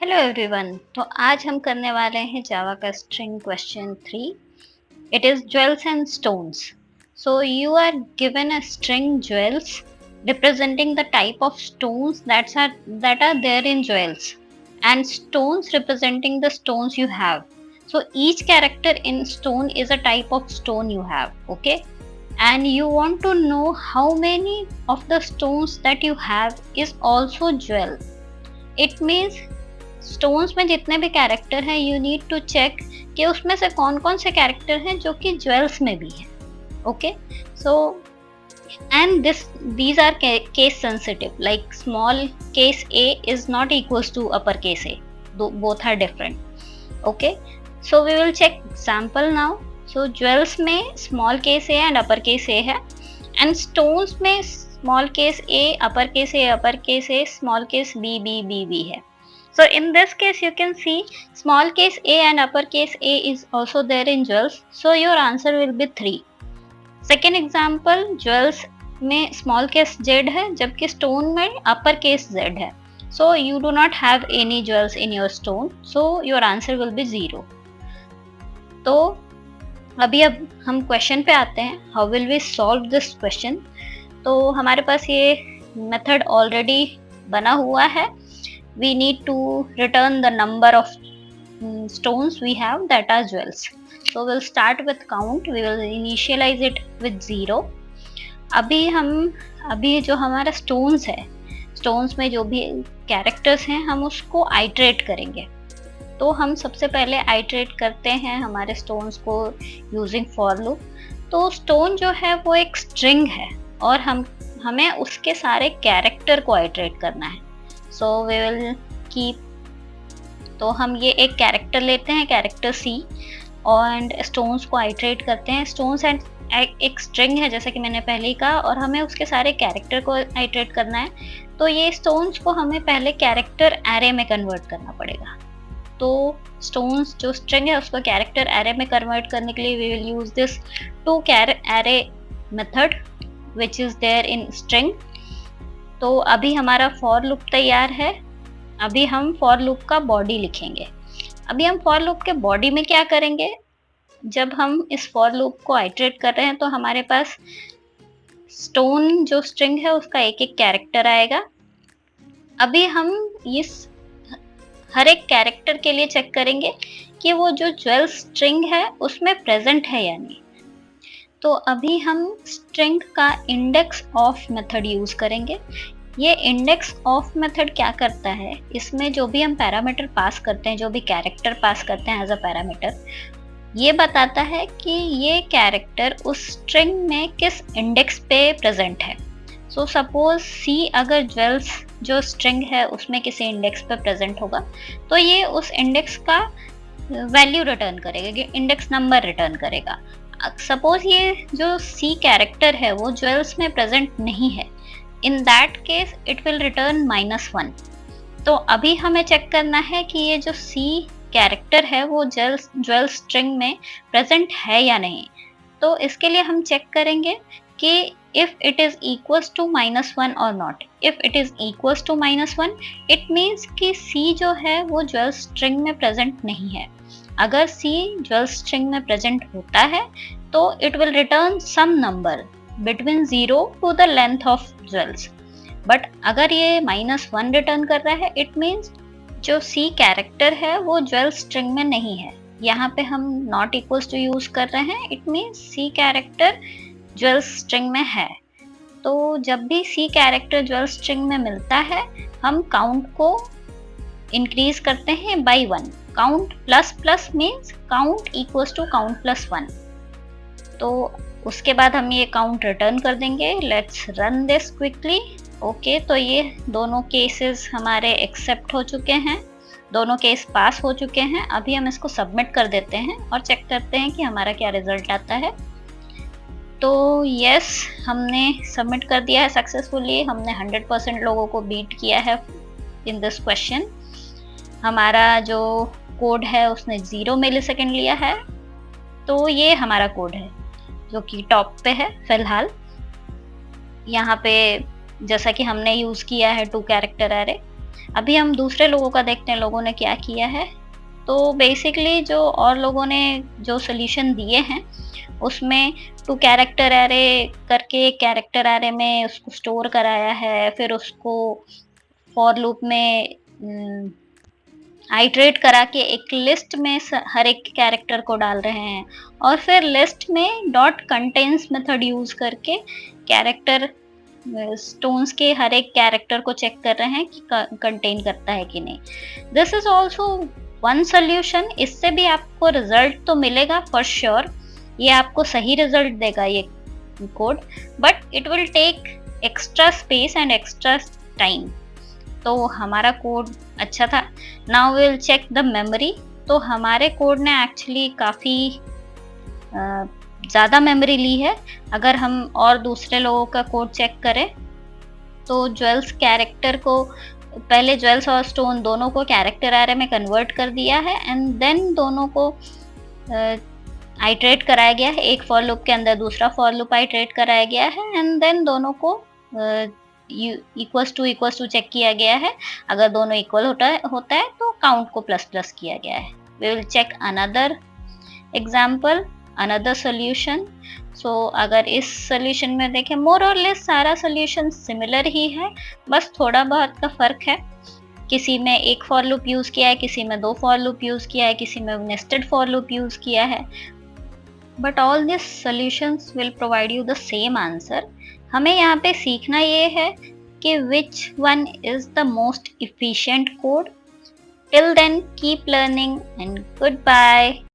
Hello everyone. तो आज हम करने वाले हैं जावा का string question 3। It is jewels and stones. So you are given a string jewels representing the type of stones that are there in jewels, and stones representing the stones you have. So each character in stone is a type of stone you have, okay? And you want to know how many of the stones that you have is also jewel. It means stones में जितने भी character हैं you need to check कि उसमें से कौन कौन से कैरेक्टर हैं जो कि ज्वेल्स में भी है। Okay, so and these are case sensitive, like small case a is not equals to upper case a, both are different. Okay, so we will check example now. So jewels में small case a and upper case a है, and stones में small case a, upper case a, small case b b b b है। So in this case you can see small case a and uppercase a is also there in jewels. So your answer will be 3. Second example, jewels में small case z है जबकि stone में upper case z है. So you do not have any jewels in your stone. So your answer will be 0. तो अब हम question पे आते हैं. How will we solve this question? तो हमारे पास ये मेथड ऑलरेडी बना हुआ है. We need to return the number of stones we have that are jewels. So we'll start with count. We will initialize it with 0. अभी जो हमारा stones है, stones में जो भी characters हैं हम उसको iterate करेंगे. तो हम सबसे पहले iterate करते हैं हमारे stones को using for loop. तो stone जो है वो एक string है और हमें उसके सारे character को iterate करना है. So we will keep, तो हम ये एक कैरेक्टर लेते हैं, कैरेक्टर C, और स्टोन्स को आइटरेट करते हैं. स्टोन्स एंड एक स्ट्रिंग है जैसा कि मैंने पहले ही कहा, और हमें उसके सारे कैरेक्टर को आइटरेट करना है. तो ये स्टोन्स को हमें पहले कैरेक्टर एरे में कन्वर्ट करना पड़ेगा. तो स्टोन्स जो स्ट्रिंग है उसको कैरेक्टर एरे में कन्वर्ट करने के लिए we will use this to array method which is there in string. तो अभी हमारा फॉर लूप तैयार है. अभी हम फॉर लूप का बॉडी लिखेंगे. अभी हम फॉर लूप के बॉडी में क्या करेंगे, जब हम इस फॉर लूप को आइटरेट कर रहे हैं तो हमारे पास स्टोन जो स्ट्रिंग है उसका एक एक कैरेक्टर आएगा. अभी हम इस हर एक कैरेक्टर के लिए चेक करेंगे कि वो जो ज्वेल स्ट्रिंग है उसमें प्रेजेंट है या नहीं. तो अभी हम स्ट्रिंग का इंडेक्स ऑफ मेथड यूज करेंगे. ये इंडेक्स ऑफ मेथड क्या करता है, इसमें जो भी हम पैरामीटर पास करते हैं, जो भी कैरेक्टर पास करते हैं एज अ पैरामीटर, ये बताता है कि ये कैरेक्टर उस स्ट्रिंग में किस इंडेक्स पे प्रेजेंट है. सो सपोज C अगर ज्वेल्स जो स्ट्रिंग है उसमें किसी इंडेक्स पे प्रेजेंट होगा तो ये उस इंडेक्स का वैल्यू रिटर्न करेगा, इंडेक्स नंबर रिटर्न करेगा. सपोज ये जो C कैरेक्टर है वो ज्वेल्स में प्रेजेंट नहीं है, in that case it will return -1. तो अभी हमें चेक करना है कि ये जो C कैरेक्टर है वो ज्वेल स्ट्रिंग में प्रेजेंट है या नहीं. तो इसके लिए हम चेक करेंगे कि if it is equals to -1 और not. If it is equals to -1 it means कि C जो है वो ज्वेल स्ट्रिंग में प्रेजेंट नहीं है. अगर C ज्वेल स्ट्रिंग में प्रेजेंट होता है तो it will return some number between 0 to the length of jewels. But अगर ये -1 रिटर्न कर रहा है इट मीन्स जो C कैरेक्टर है वो ज्वेल स्ट्रिंग में नहीं है. यहाँ पे हम नॉट इक्वल्स टू यूज कर रहे हैं, it means C character jewel string में है. तो जब भी C कैरेक्टर ज्वेल स्ट्रिंग में मिलता है हम काउंट को इंक्रीज करते हैं by 1. Count plus plus means count equals to count plus 1. तो उसके बाद हम ये काउंट रिटर्न कर देंगे. Let's run this quickly. Okay, तो ये दोनों केसेस हमारे एक्सेप्ट हो चुके हैं, दोनों केस पास हो चुके हैं. अभी हम इसको सबमिट कर देते हैं और चेक करते हैं कि हमारा क्या रिजल्ट आता है. तो यस, हमने सबमिट कर दिया है सक्सेसफुली. हमने 100% लोगों को बीट किया है इन दिस क्वेश्चन. हमारा जो कोड है उसने 0 मिलीसेकंड लिया है. तो ये हमारा कोड है जो कि टॉप पे है फिलहाल. यहाँ पे जैसा कि हमने यूज किया है 2 कैरेक्टर एरे. अभी हम दूसरे लोगों का देखते हैं, लोगों ने क्या किया है। तो बेसिकली जो और लोगों ने जो सॉल्यूशन दिए हैं, उसमें टू कैरेक्टर एरे करके एक कैरेक्टर एरे में उसको स्टोर कराया है, फिर उसको फॉर लूप में आइटरेट करा के एक लिस्ट में हर एक कैरेक्टर को डाल रहे हैं, और फिर लिस्ट में डॉट कंटेन्स मेथड यूज करके कैरेक्टर स्टोन्स के हर एक कैरेक्टर को चेक कर रहे हैं कि कंटेन करता है कि नहीं। This is also one solution. इससे भी आपको रिजल्ट तो मिलेगा फॉर श्योर, ये आपको सही रिजल्ट देगा ये code, but it will take extra space and extra time. तो हमारा कोड अच्छा था। Now will check the memory. तो हमारे कोड ने एक्चुअली काफ़ी ज़्यादा मेमोरी ली है। अगर हम और दूसरे लोगों का कोड चेक करें, तो ज्वेल्स कैरेक्टर को पहले ज्वेल्स और स्टोन दोनों को कैरेक्टर एरे में कन्वर्ट कर दिया है, एंड देन दोनों को आइटरेट कराया गया है। एक फॉर लूप के अंदर दूसरा फॉर लूप आइटरेट कराया गया है, एंड देन दोनों को इक्वल्स टू चेक किया गया है। अगर दोनों इक्वल होता है तो काउंट को प्लस प्लस किया गया है। We will check another example, another solution. So अगर इस सोल्यूशन में देखें, मोर और लेस सारा सोल्यूशन सिमिलर ही है, बस थोड़ा बहुत का फर्क है। किसी में एक फॉर लूप यूज किया है, किसी में दो फॉर लूप यूज किया है, किसी में नेस्टेड फॉर लूप यूज किया है, but all this solutions will provide you the same answer. हमें यहाँ पे सीखना ये है कि which one is the most efficient code. Till then keep learning and good bye.